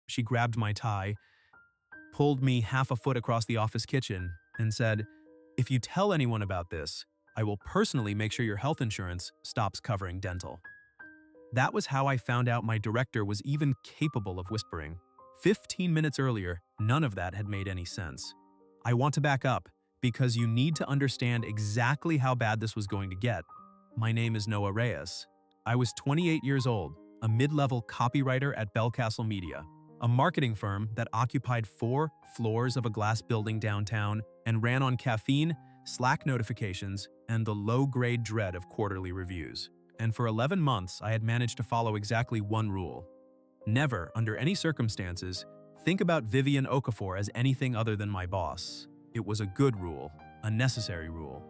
She grabbed my tie, pulled me half a foot across the office kitchen, and said, "If you tell anyone about this, I will personally make sure your health insurance stops covering dental." That was how I found out my director was even capable of whispering. 15 minutes earlier, none of that had made any sense. I want to back up, because you need to understand exactly how bad this was going to get. My name is Noah Reyes. I was 28 years old, a mid-level copywriter at Bellcastle Media, a marketing firm that occupied 4 floors of a glass building downtown and ran on caffeine, Slack notifications, and the low-grade dread of quarterly reviews. And for 11 months, I had managed to follow exactly one rule. Never, under any circumstances, think about Vivien Okaphor as anything other than my boss. It was a good rule, a necessary rule.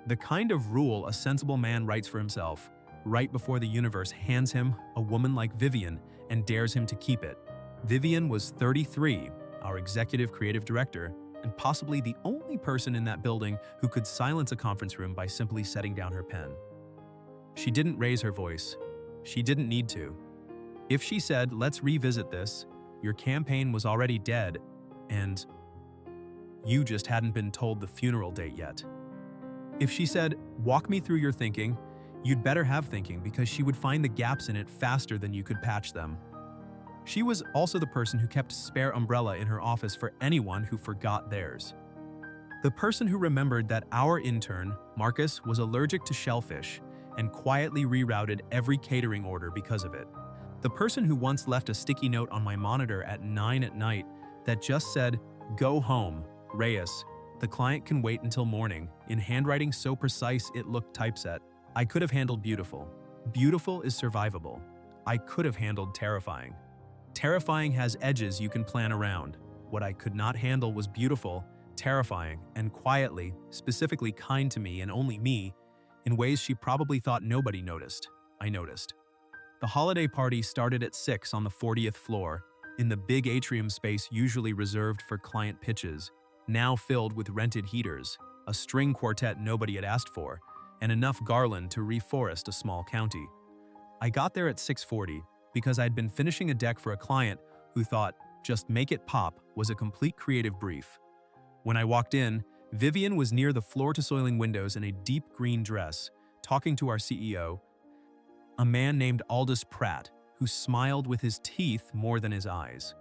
The kind of rule a sensible man writes for himself, right before the universe hands him a woman like Vivien and dares him to keep it. Vivien was 33, our executive creative director, and possibly the only person in that building who could silence a conference room by simply setting down her pen. She didn't raise her voice. She didn't need to. If she said, "Let's revisit this," your campaign was already dead, and you just hadn't been told the funeral date yet. If she said, "Walk me through your thinking," you'd better have thinking, because she would find the gaps in it faster than you could patch them. She was also the person who kept a spare umbrella in her office for anyone who forgot theirs. The person who remembered that our intern, Marcus, was allergic to shellfish and quietly rerouted every catering order because of it. The person who once left a sticky note on my monitor at 9 at night that just said, "Go home, Reyes. The client can wait until morning," in handwriting so precise it looked typeset. I could have handled beautiful. Beautiful is survivable. I could have handled terrifying. Terrifying has edges you can plan around. What I could not handle was beautiful, terrifying, and quietly, specifically kind to me and only me, in ways she probably thought nobody noticed. I noticed. The holiday party started at 6 on the 40th floor, in the big atrium space usually reserved for client pitches, now filled with rented heaters, a string quartet nobody had asked for, and enough garland to reforest a small county. I got there at 6:40 because I'd been finishing a deck for a client who thought "just make it pop" was a complete creative brief. When I walked in, Vivien was near the floor-to-ceiling windows in a deep green dress, talking to our CEO, a man named Aldous Pratt, who smiled with his teeth more than his eyes.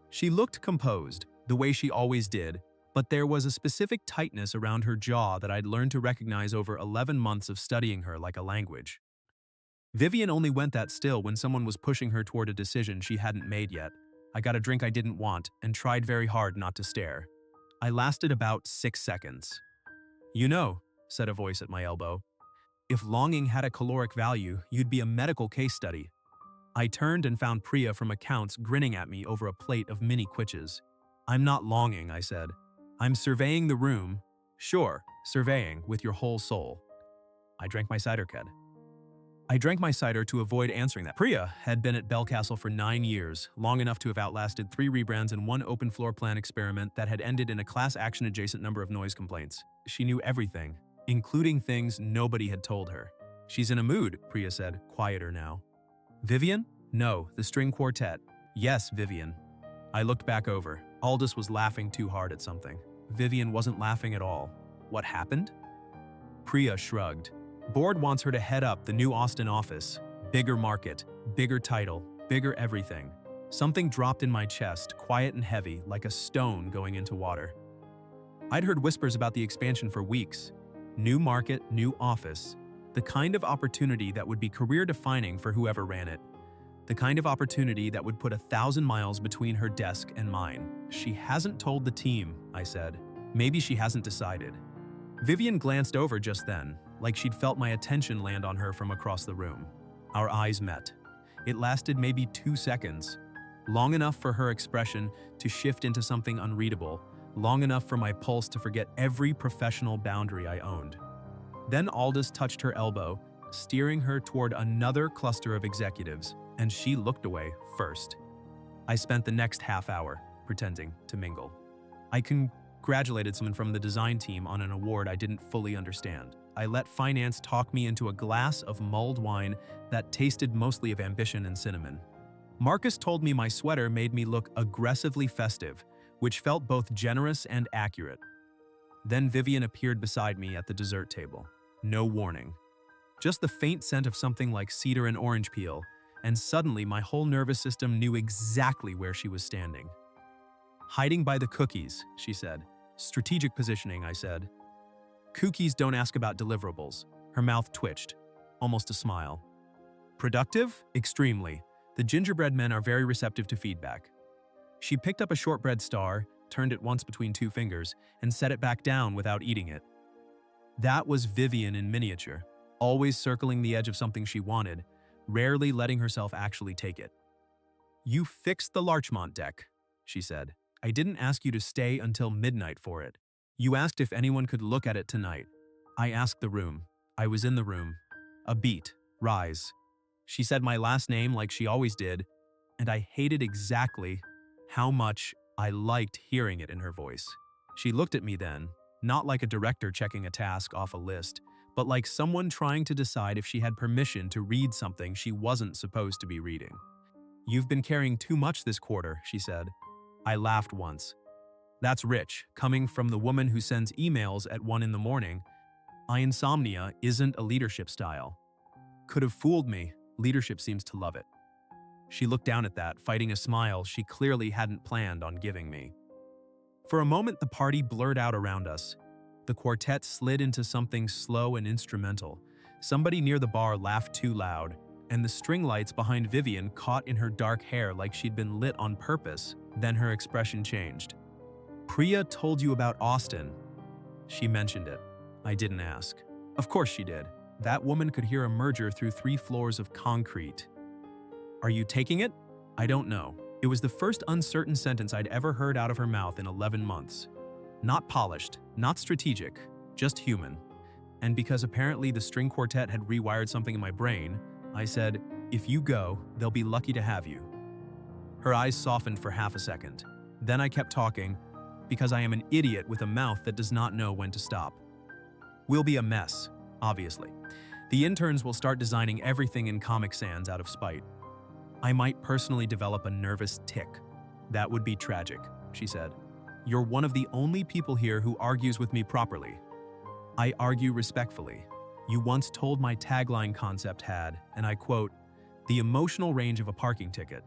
She looked composed, the way she always did, but there was a specific tightness around her jaw that I'd learned to recognize over 11 months of studying her like a language. Vivien only went that still when someone was pushing her toward a decision she hadn't made yet. I got a drink I didn't want and tried very hard not to stare. I lasted about 6 seconds. "You know," said a voice at my elbow, "if longing had a caloric value, you'd be a medical case study." I turned and found Priya from accounts grinning at me over a plate of mini quitches. "I'm not longing," I said. "I'm surveying the room." "Sure, surveying with your whole soul." I drank my cider, Ked. I drank my cider to avoid answering that. Priya had been at Bellcastle for 9 years, long enough to have outlasted 3 rebrands and 1 open floor plan experiment that had ended in a class action adjacent number of noise complaints. She knew everything, including things nobody had told her. "She's in a mood," Priya said, quieter now. "Vivien?" "No, the string quartet." "Yes, Vivien." I looked back over. Aldous was laughing too hard at something. Vivien wasn't laughing at all. What happened? Priya shrugged. "Board wants her to head up the new Austin office. Bigger market, bigger title, bigger everything." Something dropped in my chest, quiet and heavy, like a stone going into water. I'd heard whispers about the expansion for weeks. New market, new office. The kind of opportunity that would be career-defining for whoever ran it. The kind of opportunity that would put 1,000 miles between her desk and mine. "She hasn't told the team," I said. "Maybe she hasn't decided." Vivien glanced over just then, like she'd felt my attention land on her from across the room. Our eyes met. It lasted maybe 2 seconds. Long enough for her expression to shift into something unreadable. Long enough for my pulse to forget every professional boundary I owned. Then Aldous touched her elbow, steering her toward another cluster of executives, and she looked away first. I spent the next half hour pretending to mingle. I congratulated someone from the design team on an award I didn't fully understand. I let finance talk me into a glass of mulled wine that tasted mostly of ambition and cinnamon. Marcus told me my sweater made me look aggressively festive, which felt both generous and accurate. Then Vivien appeared beside me at the dessert table. No warning. Just the faint scent of something like cedar and orange peel, and suddenly my whole nervous system knew exactly where she was standing. "Hiding by the cookies," she said. "Strategic positioning," I said. "Cookies don't ask about deliverables." Her mouth twitched, almost a smile. "Productive? Extremely. The gingerbread men are very receptive to feedback." She picked up a shortbread star, turned it once between two fingers, and set it back down without eating it. That was Vivien in miniature, always circling the edge of something she wanted, rarely letting herself actually take it. "You fixed the Larchmont deck," she said. "I didn't ask you to stay until midnight for it. You asked if anyone could look at it tonight. I asked the room. I was in the room. A beat. Rise." She said my last name like she always did, and I hated exactly how much I liked hearing it in her voice. She looked at me then, not like a director checking a task off a list, but like someone trying to decide if she had permission to read something she wasn't supposed to be reading. "You've been carrying too much this quarter," she said. I laughed once. That's rich, coming from the woman who sends emails at 1 in the morning. Insomnia isn't a leadership style. Could have fooled me. Leadership seems to love it. She looked down at that, fighting a smile she clearly hadn't planned on giving me. For a moment, the party blurred out around us. The quartet slid into something slow and instrumental. Somebody near the bar laughed too loud, and the string lights behind Vivien caught in her dark hair like she'd been lit on purpose. Then her expression changed. "Priya told you about Austin." She mentioned it. I didn't ask. Of course she did. That woman could hear a merger through 3 floors of concrete. "Are you taking it?" "I don't know." It was the first uncertain sentence I'd ever heard out of her mouth in 11 months. Not polished, not strategic, just human. And because apparently the string quartet had rewired something in my brain, I said, "If you go, they'll be lucky to have you." Her eyes softened for half a second. Then I kept talking, because I am an idiot with a mouth that does not know when to stop. "We'll be a mess, obviously. The interns will start designing everything in Comic Sans out of spite. I might personally develop a nervous tic. That would be tragic," she said. "You're one of the only people here who argues with me properly." "I argue respectfully. You once told my tagline concept had, and I quote, the emotional range of a parking ticket.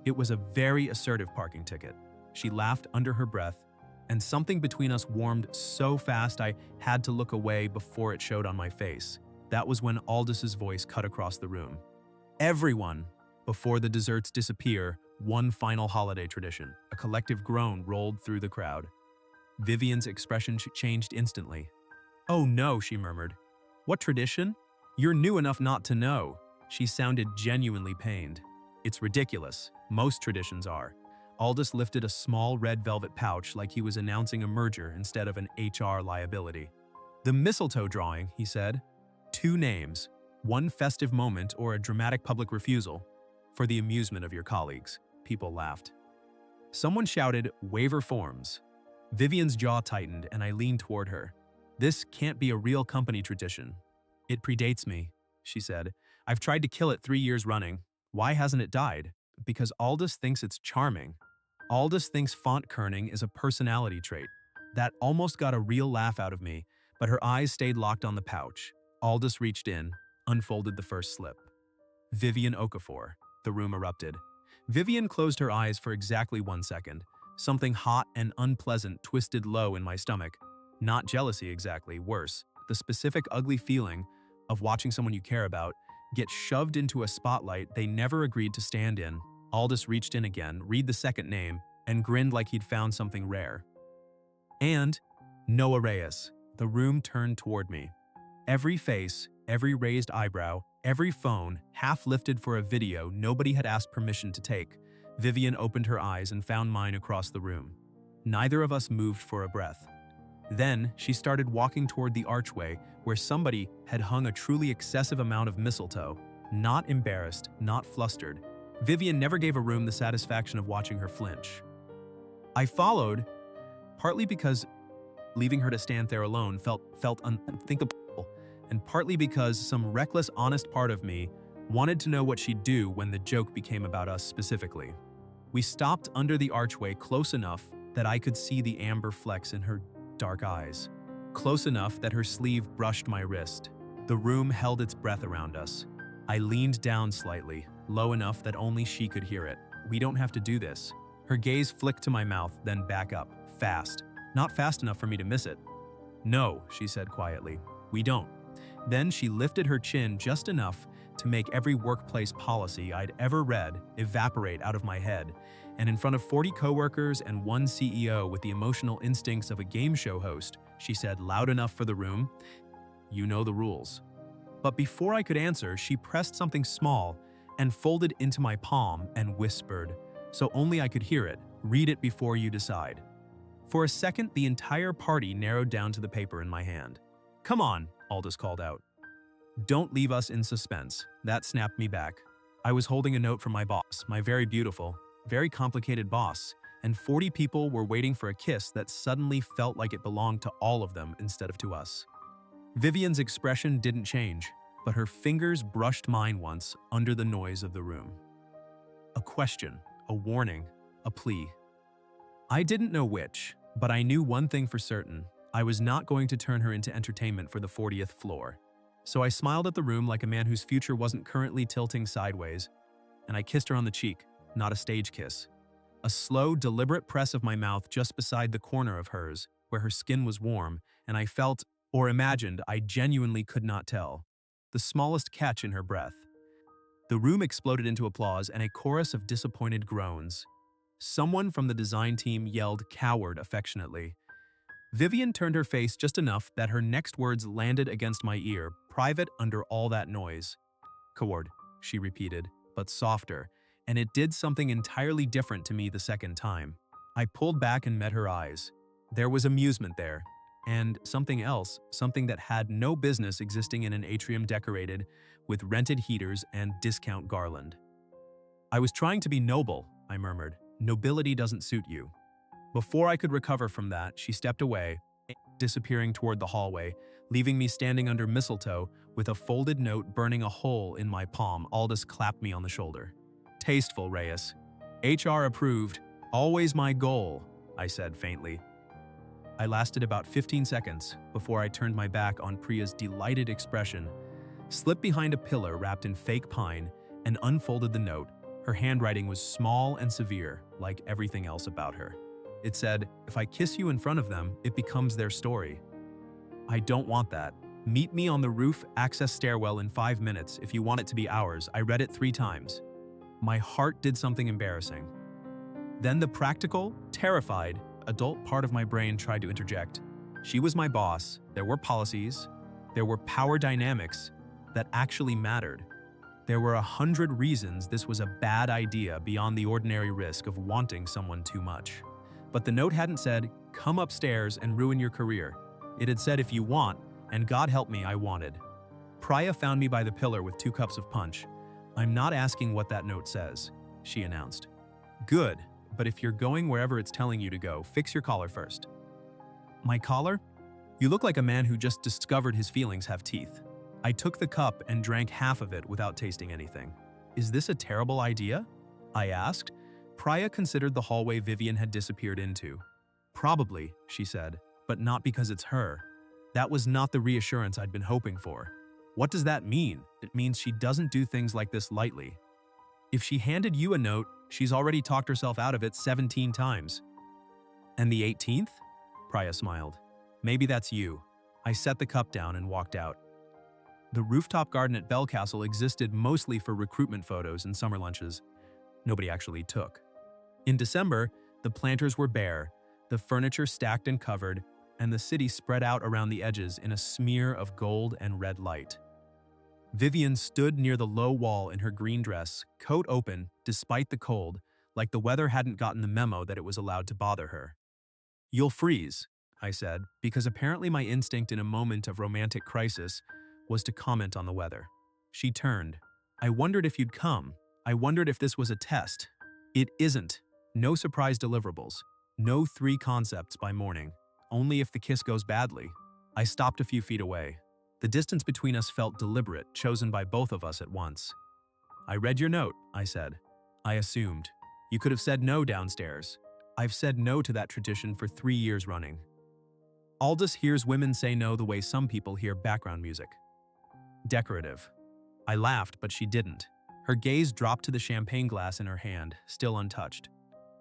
It was a very assertive parking ticket." She laughed under her breath, and something between us warmed so fast I had to look away before it showed on my face. That was when Aldous' voice cut across the room. "Everyone, before the desserts disappear, one final holiday tradition." A collective groan rolled through the crowd. Vivien's expression changed instantly. "Oh no," she murmured. "What tradition? You're new enough not to know." She sounded genuinely pained. "It's ridiculous. Most traditions are." Aldous lifted a small red velvet pouch like he was announcing a merger instead of an HR liability. "The mistletoe drawing," he said. 2 names, one festive moment or a dramatic public refusal. For the amusement of your colleagues." People laughed. Someone shouted, "Waiver forms." Vivien's jaw tightened and I leaned toward her. "This can't be a real company tradition." "It predates me," she said. "I've tried to kill it 3 years running. Why hasn't it died?" "Because Aldous thinks it's charming." Aldous thinks font kerning is a personality trait. That almost got a real laugh out of me, but her eyes stayed locked on the pouch. Aldous reached in, unfolded the first slip. "Vivien Okaphor." The room erupted. Vivien closed her eyes for exactly 1 second. Something hot and unpleasant twisted low in my stomach. Not jealousy exactly, worse. The specific ugly feeling of watching someone you care about get shoved into a spotlight they never agreed to stand in. Aldous reached in again, read the second name, and grinned like he'd found something rare. "And Noah Reyes." The room turned toward me. Every face, every raised eyebrow, every phone half lifted for a video nobody had asked permission to take. Vivien opened her eyes and found mine across the room. Neither of us moved for a breath. Then she started walking toward the archway where somebody had hung a truly excessive amount of mistletoe. Not embarrassed, not flustered. Vivien never gave a room the satisfaction of watching her flinch. I followed, partly because leaving her to stand there alone felt unthinkable, and partly because some reckless, honest part of me Wanted to know what she'd do when the joke became about us specifically. We stopped under the archway close enough that I could see the amber flecks in her dark eyes. Close enough that her sleeve brushed my wrist. The room held its breath around us. I leaned down slightly, low enough that only she could hear it. "We don't have to do this." Her gaze flicked to my mouth, then back up, fast. Not fast enough for me to miss it. "No," she said quietly. "We don't." Then she lifted her chin just enough to make every workplace policy I'd ever read evaporate out of my head, and in front of 40 coworkers and one CEO with the emotional instincts of a game show host, she said loud enough for the room, "You know the rules." But before I could answer, she pressed something small and folded into my palm and whispered, so only I could hear it, "Read it before you decide." For a second, the entire party narrowed down to the paper in my hand. "Come on," Aldous called out. "Don't leave us in suspense." That snapped me back. I was holding a note from my boss, my very beautiful, very complicated boss, and 40 people were waiting for a kiss that suddenly felt like it belonged to all of them instead of to us. Vivien's expression didn't change, but her fingers brushed mine once under the noise of the room. A question, a warning, a plea. I didn't know which, but I knew one thing for certain. I was not going to turn her into entertainment for the 40th floor. So I smiled at the room like a man whose future wasn't currently tilting sideways, and I kissed her on the cheek, not a stage kiss. A slow, deliberate press of my mouth just beside the corner of hers, where her skin was warm, and I felt, or imagined, I genuinely could not tell, the smallest catch in her breath. The room exploded into applause and a chorus of disappointed groans. Someone from the design team yelled "coward" affectionately. Vivien turned her face just enough that her next words landed against my ear, private under all that noise. "Coward," she repeated, but softer, and it did something entirely different to me the second time. I pulled back and met her eyes. There was amusement there, and something else, something that had no business existing in an atrium decorated with rented heaters and discount garland. "I was trying to be noble," I murmured. "Nobility doesn't suit you." Before I could recover from that, she stepped away, disappearing toward the hallway, leaving me standing under mistletoe with a folded note burning a hole in my palm. Aldous clapped me on the shoulder. "Tasteful, Reyes. HR approved. Always my goal," I said faintly. I lasted about 15 seconds before I turned my back on Priya's delighted expression, slipped behind a pillar wrapped in fake pine, and unfolded the note. Her handwriting was small and severe, like everything else about her. It said, "If I kiss you in front of them, it becomes their story." I don't want that. "Meet me on the roof access stairwell in 5 minutes if you want it to be ours." I read it 3 times. My heart did something embarrassing. Then the practical, terrified, adult part of my brain tried to interject. She was my boss. There were policies. There were power dynamics that actually mattered. There were 100 reasons this was a bad idea beyond the ordinary risk of wanting someone too much. But the note hadn't said, "Come upstairs and ruin your career." It had said, "If you want," and God help me, I wanted. Priya found me by the pillar with 2 cups of punch. "I'm not asking what that note says," she announced. "Good, but if you're going wherever it's telling you to go, fix your collar first." "My collar? You look like a man who just discovered his feelings have teeth." I took the cup and drank half of it without tasting anything. "Is this a terrible idea?" I asked. Priya considered the hallway Vivien had disappeared into. "Probably," she said, "but not because it's her." That was not the reassurance I'd been hoping for. "What does that mean?" "It means she doesn't do things like this lightly. If she handed you a note, she's already talked herself out of it 17 times. "And the 18th? Priya smiled. "Maybe that's you." I set the cup down and walked out. The rooftop garden at Belcastle existed mostly for recruitment photos and summer lunches. Nobody actually took. In December, the planters were bare, the furniture stacked and covered, and the city spread out around the edges in a smear of gold and red light. Vivien stood near the low wall in her green dress, coat open, despite the cold, like the weather hadn't gotten the memo that it was allowed to bother her. "You'll freeze," I said, because apparently my instinct in a moment of romantic crisis was to comment on the weather. She turned. "I wondered if you'd come. I wondered if this was a test." "It isn't. No surprise deliverables. No 3 concepts by morning. Only if the kiss goes badly." I stopped a few feet away. The distance between us felt deliberate, chosen by both of us at once. I read your note, I said. I assumed. You could have said no downstairs. I've said no to that tradition for 3 years running. Aldous hears women say no the way some people hear background music. Decorative. I laughed, but she didn't. Her gaze dropped to the champagne glass in her hand, still untouched.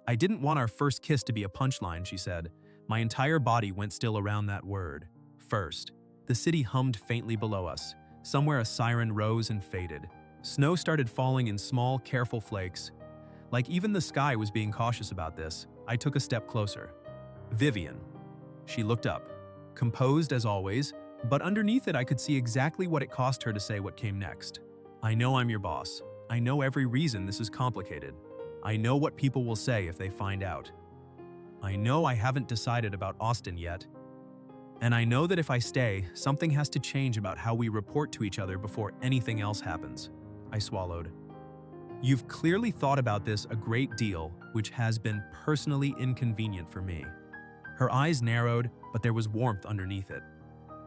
I didn't want our first kiss to be a punchline, she said. My entire body went still around that word. First. The city hummed faintly below us. Somewhere a siren rose and faded. Snow started falling in small, careful flakes. Like even the sky was being cautious about this, I took a step closer. Vivien. She looked up. Composed as always, but underneath it I could see exactly what it cost her to say what came next. I know I'm your boss. I know every reason this is complicated. I know what people will say if they find out. I know I haven't decided about Austin yet. And I know that if I stay, something has to change about how we report to each other before anything else happens. I swallowed. You've clearly thought about this a great deal, which has been personally inconvenient for me. Her eyes narrowed, but there was warmth underneath it.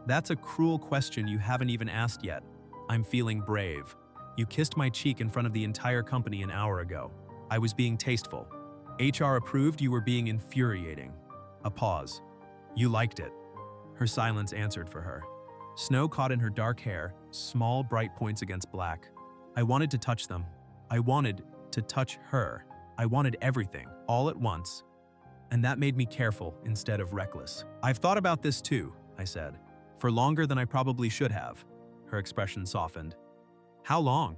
That's a cruel question you haven't even asked yet. I'm feeling brave. You kissed my cheek in front of the entire company an hour ago. I was being tasteful. HR approved you were being infuriating. A pause. You liked it. Her silence answered for her. Snow caught in her dark hair, small bright points against black. I wanted to touch them. I wanted to touch her. I wanted everything, all at once. And that made me careful instead of reckless. I've thought about this too, I said. For longer than I probably should have. Her expression softened. How long?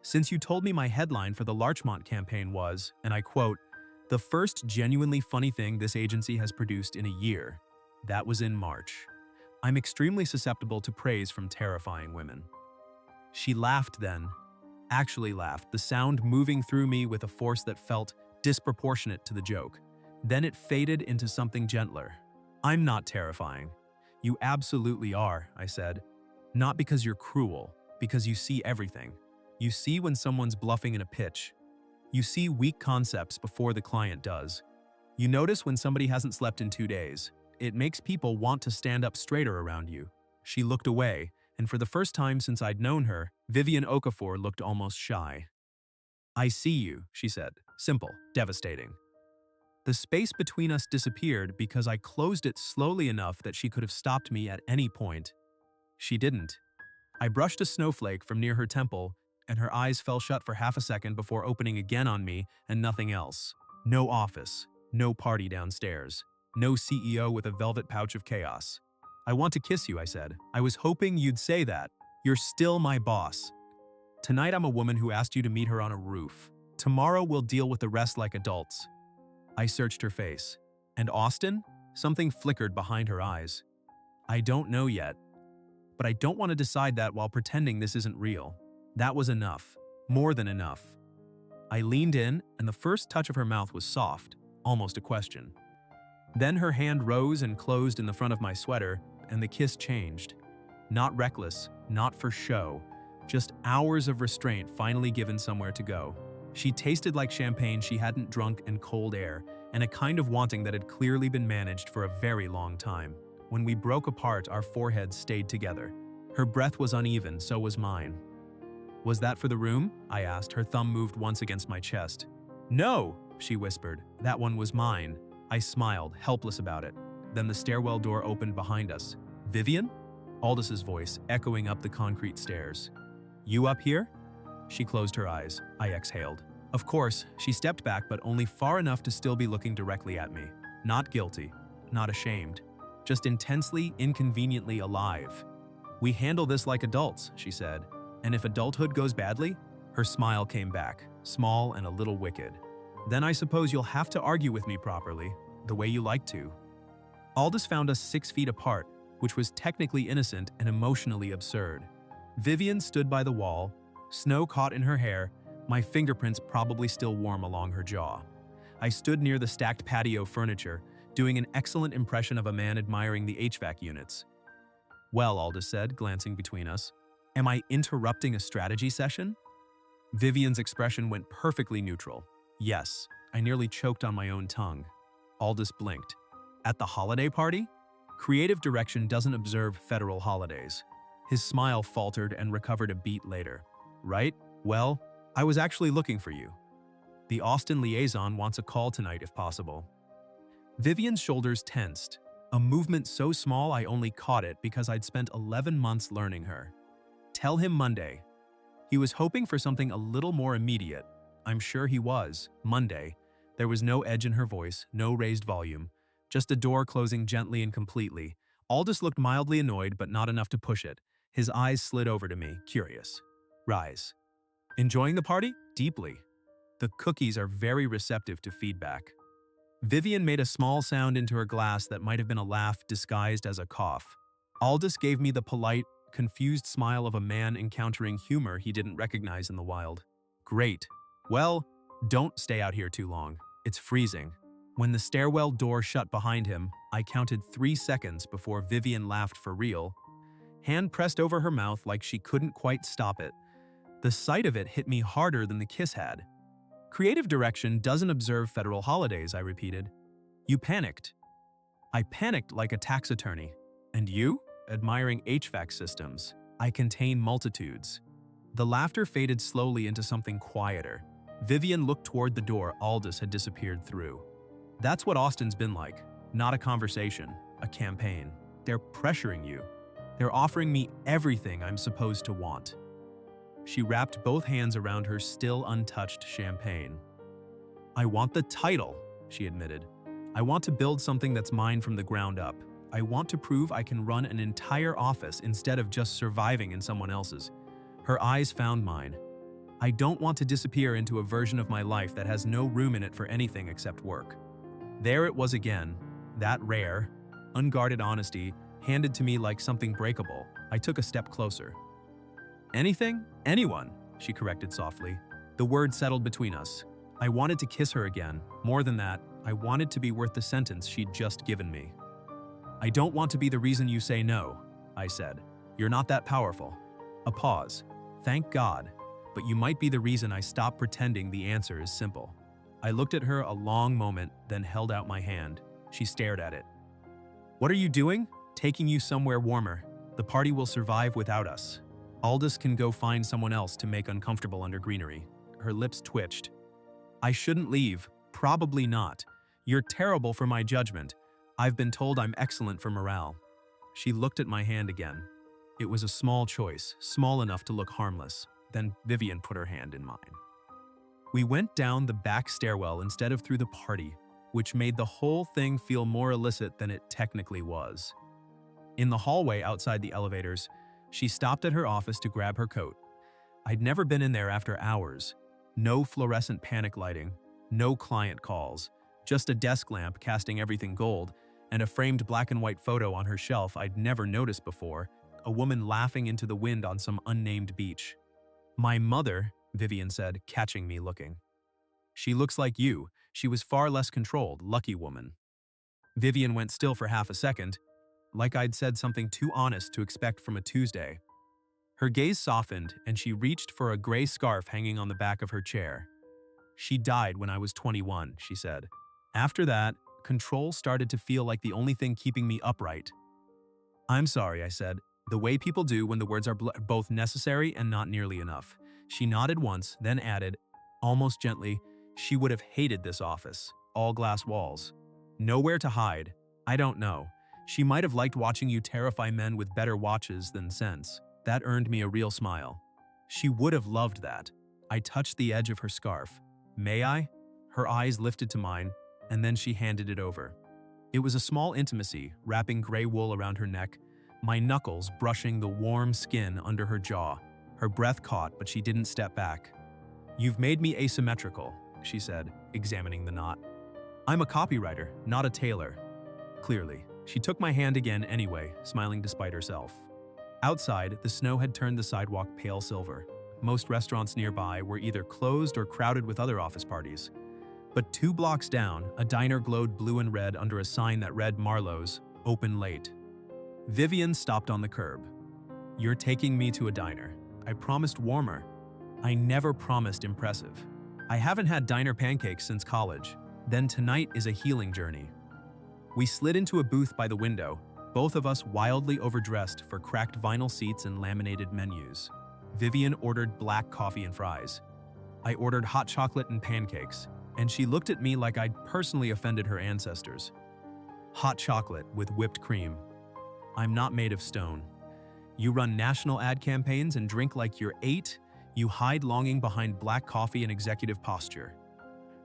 Since you told me my headline for the Larchmont campaign was, and I quote, "The first genuinely funny thing this agency has produced in a year." That was in March. I'm extremely susceptible to praise from terrifying women. She laughed then. Actually laughed, the sound moving through me with a force that felt disproportionate to the joke. Then it faded into something gentler. I'm not terrifying. You absolutely are, I said. Not because you're cruel, because you see everything. You see when someone's bluffing in a pitch. You see weak concepts before the client does. You notice when somebody hasn't slept in 2 days. It makes people want to stand up straighter around you. She looked away, and for the first time since I'd known her, Vivien Okaphor looked almost shy. I see you, she said. Simple, devastating. The space between us disappeared because I closed it slowly enough that she could have stopped me at any point. She didn't. I brushed a snowflake from near her temple, and her eyes fell shut for half a second before opening again on me and nothing else. No office, no party downstairs. No CEO with a velvet pouch of chaos. I want to kiss you, I said. I was hoping you'd say that. You're still my boss. Tonight I'm a woman who asked you to meet her on a roof. Tomorrow we'll deal with the rest like adults. I searched her face. And Austin? Something flickered behind her eyes. I don't know yet. But I don't want to decide that while pretending this isn't real. That was enough. More than enough. I leaned in, and the first touch of her mouth was soft, almost a question. Then her hand rose and closed in the front of my sweater, and the kiss changed. Not reckless, not for show, just hours of restraint finally given somewhere to go. She tasted like champagne she hadn't drunk and cold air, and a kind of wanting that had clearly been managed for a very long time. When we broke apart, our foreheads stayed together. Her breath was uneven, so was mine. Was that for the room? I asked, her thumb moved once against my chest. No, she whispered. That one was mine. I smiled, helpless about it. Then the stairwell door opened behind us. Vivien? Aldous' voice echoing up the concrete stairs. You up here? She closed her eyes. I exhaled. Of course, she stepped back, but only far enough to still be looking directly at me. Not guilty, not ashamed, just intensely, inconveniently alive. We handle this like adults, she said. And if adulthood goes badly? Her smile came back, small and a little wicked. Then I suppose you'll have to argue with me properly, the way you like to. Aldous found us 6 feet apart, which was technically innocent and emotionally absurd. Vivien stood by the wall, snow caught in her hair, my fingerprints probably still warm along her jaw. I stood near the stacked patio furniture, doing an excellent impression of a man admiring the HVAC units. Well, Aldous said, glancing between us, am I interrupting a strategy session? Vivien's expression went perfectly neutral. Yes, I nearly choked on my own tongue. Aldous blinked. At the holiday party? Creative direction doesn't observe federal holidays. His smile faltered and recovered a beat later. Right? Well, I was actually looking for you. The Austin liaison wants a call tonight if possible. Vivien's shoulders tensed, a movement so small I only caught it because I'd spent 11 months learning her. Tell him Monday. He was hoping for something a little more immediate. I'm sure he was. Monday. There was no edge in her voice, no raised volume, just a door closing gently and completely. Aldous looked mildly annoyed, but not enough to push it. His eyes slid over to me, curious. Rise. Enjoying the party? Deeply. The cookies are very receptive to feedback. Vivien made a small sound into her glass that might have been a laugh disguised as a cough. Aldous gave me the polite, confused smile of a man encountering humor he didn't recognize in the wild. Great. Well, don't stay out here too long. It's freezing. When the stairwell door shut behind him, I counted 3 seconds before Vivien laughed for real. Hand pressed over her mouth like she couldn't quite stop it. The sight of it hit me harder than the kiss had. Creative direction doesn't observe federal holidays, I repeated. You panicked. I panicked like a tax attorney. And you? Admiring HVAC systems. I contain multitudes. The laughter faded slowly into something quieter. Vivien looked toward the door Aldous had disappeared through. That's what Austin's been like. Not a conversation, a campaign. They're pressuring you. They're offering me everything I'm supposed to want. She wrapped both hands around her still untouched champagne. I want the title, she admitted. I want to build something that's mine from the ground up. I want to prove I can run an entire office instead of just surviving in someone else's. Her eyes found mine. I don't want to disappear into a version of my life that has no room in it for anything except work. There it was again, that rare, unguarded honesty handed to me like something breakable. I took a step closer. Anything? Anyone, she corrected softly. The word settled between us. I wanted to kiss her again. More than that, I wanted to be worth the sentence she'd just given me. I don't want to be the reason you say no, I said. You're not that powerful. A pause. Thank God. But you might be the reason I stop pretending the answer is simple. I looked at her a long moment, then held out my hand. She stared at it. What are you doing? Taking you somewhere warmer. The party will survive without us. Aldous can go find someone else to make uncomfortable under greenery. Her lips twitched. I shouldn't leave. Probably not. You're terrible for my judgment. I've been told I'm excellent for morale. She looked at my hand again. It was a small choice, small enough to look harmless. Then Vivien put her hand in mine. We went down the back stairwell instead of through the party, which made the whole thing feel more illicit than it technically was. In the hallway outside the elevators, she stopped at her office to grab her coat. I'd never been in there after hours. No fluorescent panic lighting, no client calls, just a desk lamp casting everything gold, and a framed black and white photo on her shelf I'd never noticed before, a woman laughing into the wind on some unnamed beach. My mother, Vivien said, catching me looking. She looks like you. She was far less controlled, lucky woman. Vivien went still for half a second, like I'd said something too honest to expect from a Tuesday. Her gaze softened, and she reached for a gray scarf hanging on the back of her chair. She died when I was 21, she said. After that, control started to feel like the only thing keeping me upright. I'm sorry, I said, the way people do when the words are both necessary and not nearly enough. She nodded once, then added, almost gently, she would have hated this office. All glass walls. Nowhere to hide. I don't know. She might have liked watching you terrify men with better watches than sense. That earned me a real smile. She would have loved that. I touched the edge of her scarf. May I? Her eyes lifted to mine, and then she handed it over. It was a small intimacy, wrapping gray wool around her neck, my knuckles brushing the warm skin under her jaw. Her breath caught, but she didn't step back. You've made me asymmetrical, she said, examining the knot. I'm a copywriter, not a tailor. Clearly. She took my hand again anyway, smiling despite herself. Outside, the snow had turned the sidewalk pale silver. Most restaurants nearby were either closed or crowded with other office parties. But 2 blocks down, a diner glowed blue and red under a sign that read Marlowe's, open late. Vivien stopped on the curb. You're taking me to a diner. I promised warmer. I never promised impressive. I haven't had diner pancakes since college. Then tonight is a healing journey. We slid into a booth by the window, both of us wildly overdressed for cracked vinyl seats and laminated menus. Vivien ordered black coffee and fries. I ordered hot chocolate and pancakes, and she looked at me like I'd personally offended her ancestors. Hot chocolate with whipped cream. I'm not made of stone. You run national ad campaigns and drink like you're 8. You hide longing behind black coffee and executive posture.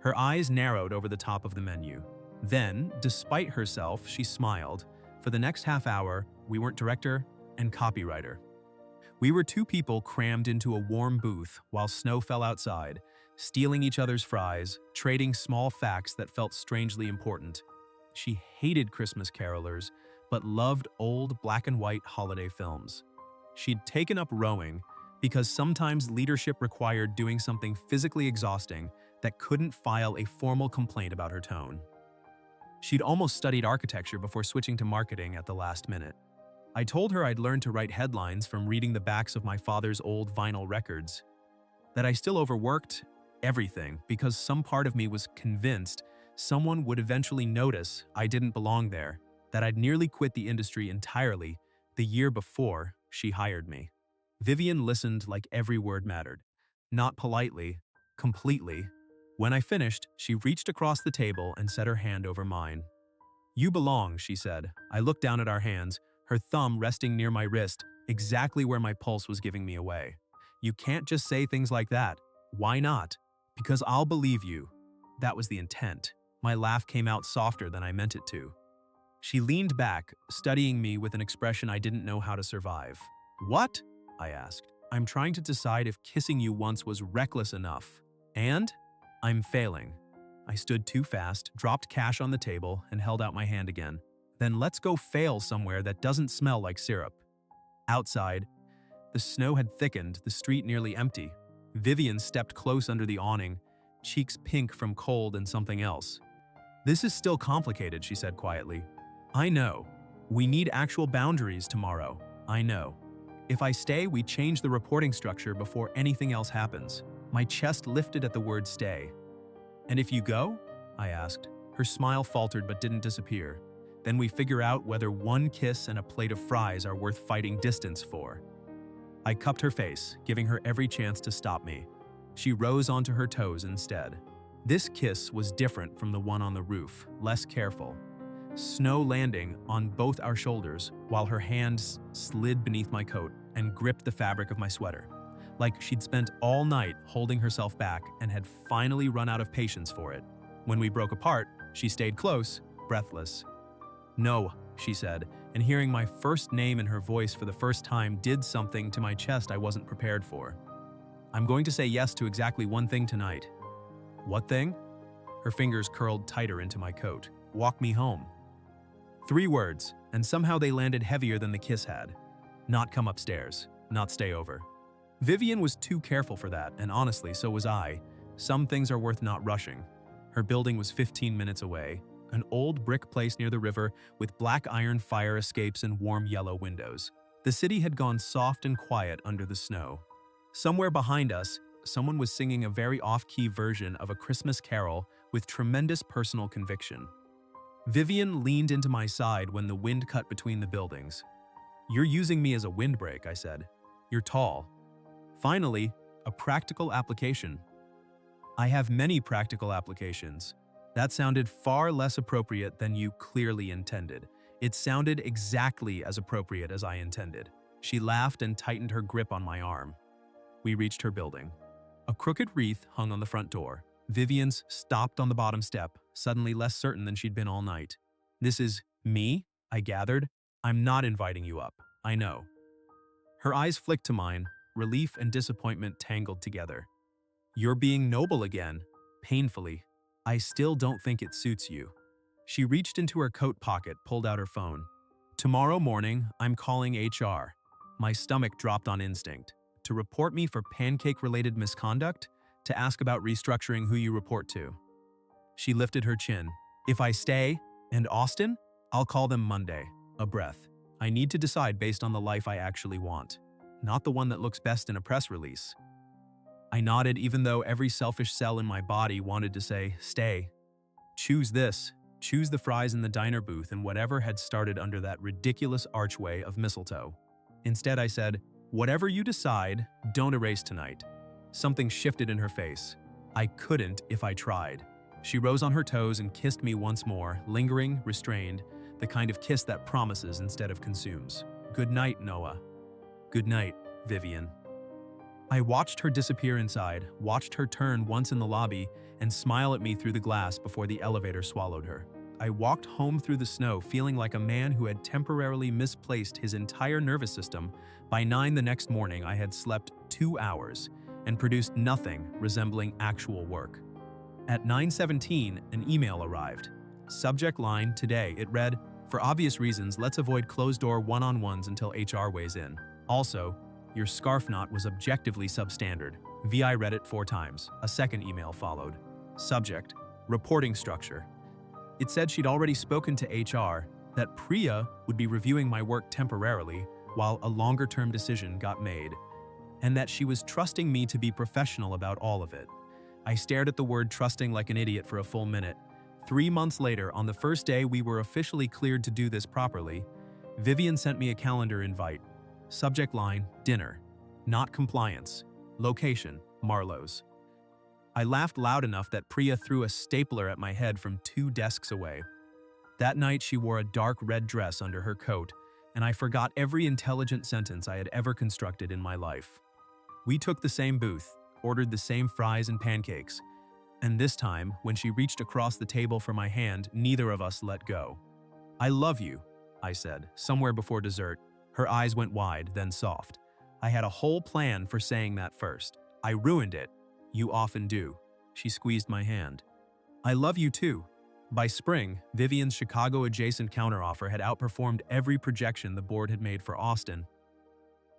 Her eyes narrowed over the top of the menu. Then, despite herself, she smiled. For the next half hour, we weren't director and copywriter. We were two people crammed into a warm booth while snow fell outside, stealing each other's fries, trading small facts that felt strangely important. She hated Christmas carolers, but loved old black and white holiday films. She'd taken up rowing because sometimes leadership required doing something physically exhausting that couldn't file a formal complaint about her tone. She'd almost studied architecture before switching to marketing at the last minute. I told her I'd learned to write headlines from reading the backs of my father's old vinyl records, that I still overworked everything because some part of me was convinced someone would eventually notice I didn't belong there, that I'd nearly quit the industry entirely the year before she hired me. Vivien listened like every word mattered. Not politely, completely. When I finished, she reached across the table and set her hand over mine. "You belong," she said. I looked down at our hands, her thumb resting near my wrist, exactly where my pulse was giving me away. "You can't just say things like that." "Why not?" "Because I'll believe you." That was the intent. My laugh came out softer than I meant it to. She leaned back, studying me with an expression I didn't know how to survive. "What?" I asked. "I'm trying to decide if kissing you once was reckless enough. And? I'm failing." I stood too fast, dropped cash on the table, and held out my hand again. "Then let's go fail somewhere that doesn't smell like syrup." Outside, the snow had thickened, the street nearly empty. Vivien stepped close under the awning, cheeks pink from cold and something else. "This is still complicated," she said quietly. "I know. We need actual boundaries tomorrow. I know. If I stay, we change the reporting structure before anything else happens." My chest lifted at the word stay. "And if you go?" I asked. Her smile faltered but didn't disappear. "Then we figure out whether one kiss and a plate of fries are worth fighting distance for." I cupped her face, giving her every chance to stop me. She rose onto her toes instead. This kiss was different from the one on the roof, less careful. Snow landing on both our shoulders while her hands slid beneath my coat and gripped the fabric of my sweater. Like she'd spent all night holding herself back and had finally run out of patience for it. When we broke apart, she stayed close, breathless. "No," she said, and hearing my first name in her voice for the first time did something to my chest I wasn't prepared for. "I'm going to say yes to exactly one thing tonight." "What thing?" Her fingers curled tighter into my coat. "Walk me home." 3 words, and somehow they landed heavier than the kiss had. Not come upstairs, not stay over. Vivien was too careful for that, and honestly, so was I. Some things are worth not rushing. Her building was 15 minutes away, an old brick place near the river with black iron fire escapes and warm yellow windows. The city had gone soft and quiet under the snow. Somewhere behind us, someone was singing a very off-key version of a Christmas carol with tremendous personal conviction. Vivien leaned into my side when the wind cut between the buildings. "You're using me as a windbreak," I said. "You're tall." Finally, a practical application. "I have many practical applications." That sounded far less appropriate than you clearly intended. It sounded exactly as appropriate as I intended. She laughed and tightened her grip on my arm. We reached her building. A crooked wreath hung on the front door. Vivien's stopped on the bottom step, suddenly less certain than she'd been all night. "This is me?" I gathered. "I'm not inviting you up. I know." Her eyes flicked to mine, relief and disappointment tangled together. "You're being noble again." Painfully. "I still don't think it suits you." She reached into her coat pocket, pulled out her phone. "Tomorrow morning, I'm calling HR." My stomach dropped on instinct. "To report me for pancake-related misconduct? To ask about restructuring who you report to?" She lifted her chin. "If I stay, and Austin, I'll call them Monday." A breath. "I need to decide based on the life I actually want, not the one that looks best in a press release." I nodded even though every selfish cell in my body wanted to say, "Stay. Choose this. Choose the fries in the diner booth and whatever had started under that ridiculous archway of mistletoe." Instead I said, "Whatever you decide, don't erase tonight." Something shifted in her face. I couldn't if I tried. She rose on her toes and kissed me once more, lingering, restrained, the kind of kiss that promises instead of consumes. Good night, Noah. Good night, Vivien. I watched her disappear inside, watched her turn once in the lobby, and smile at me through the glass before the elevator swallowed her. I walked home through the snow feeling like a man who had temporarily misplaced his entire nervous system. By 9 the next morning, I had slept 2 hours and produced nothing resembling actual work. At 9:17, an email arrived. Subject line, today. It read, "For obvious reasons, let's avoid closed-door one-on-ones until HR weighs in. Also, your scarf knot was objectively substandard." VI read it 4 times. A second email followed. Subject, reporting structure. It said she'd already spoken to HR, that Priya would be reviewing my work temporarily while a longer-term decision got made, and that she was trusting me to be professional about all of it. I stared at the word trusting like an idiot for a full minute. 3 months later, on the first day we were officially cleared to do this properly, Vivien sent me a calendar invite. Subject line, dinner. Not compliance. Location, Marlowe's. I laughed loud enough that Priya threw a stapler at my head from 2 desks away. That night she wore a dark red dress under her coat, and I forgot every intelligent sentence I had ever constructed in my life. We took the same booth, ordered the same fries and pancakes, and this time, when she reached across the table for my hand, neither of us let go. "I love you," I said, somewhere before dessert. Her eyes went wide, then soft. I had a whole plan for saying that first. I ruined it. "You often do." She squeezed my hand. "I love you too." By spring, Vivien's Chicago-adjacent counteroffer had outperformed every projection the board had made for Austin,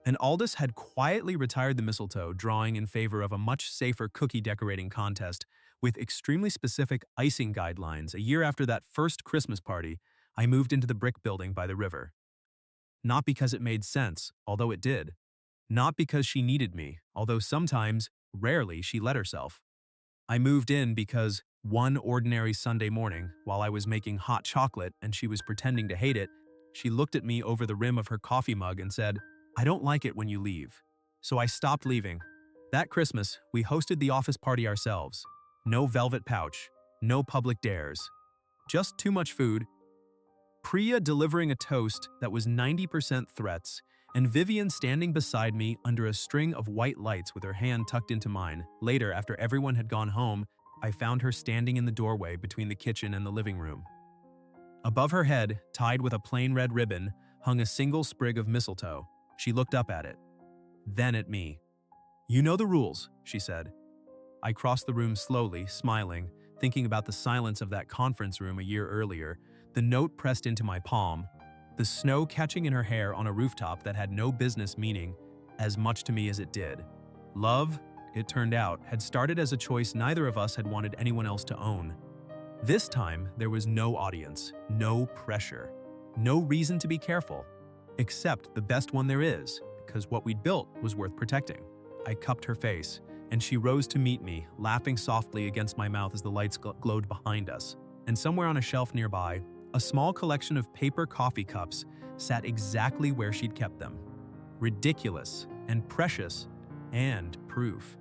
and Aldous had quietly retired the mistletoe drawing in favor of a much safer cookie decorating contest with extremely specific icing guidelines. A year after that first Christmas party, I moved into the brick building by the river. Not because it made sense, although it did. Not because she needed me, although sometimes, rarely, she let herself. I moved in because one ordinary Sunday morning, while I was making hot chocolate and she was pretending to hate it, she looked at me over the rim of her coffee mug and said, "I don't like it when you leave." So I stopped leaving. That Christmas, we hosted the office party ourselves. No velvet pouch, no public dares. Just too much food, Priya delivering a toast that was 90% threats, and Vivien standing beside me under a string of white lights with her hand tucked into mine. Later, after everyone had gone home, I found her standing in the doorway between the kitchen and the living room. Above her head, tied with a plain red ribbon, hung a single sprig of mistletoe. She looked up at it, then at me. "You know the rules," she said. I crossed the room slowly, smiling, thinking about the silence of that conference room a year earlier, the note pressed into my palm, the snow catching in her hair on a rooftop that had no business meaning as much to me as it did. Love, it turned out, had started as a choice neither of us had wanted anyone else to own. This time, there was no audience, no pressure, no reason to be careful, except the best one there is, because what we'd built was worth protecting. I cupped her face, and she rose to meet me, laughing softly against my mouth as the lights glowed behind us. And somewhere on a shelf nearby, a small collection of paper coffee cups sat exactly where she'd kept them. Ridiculous and precious and proof.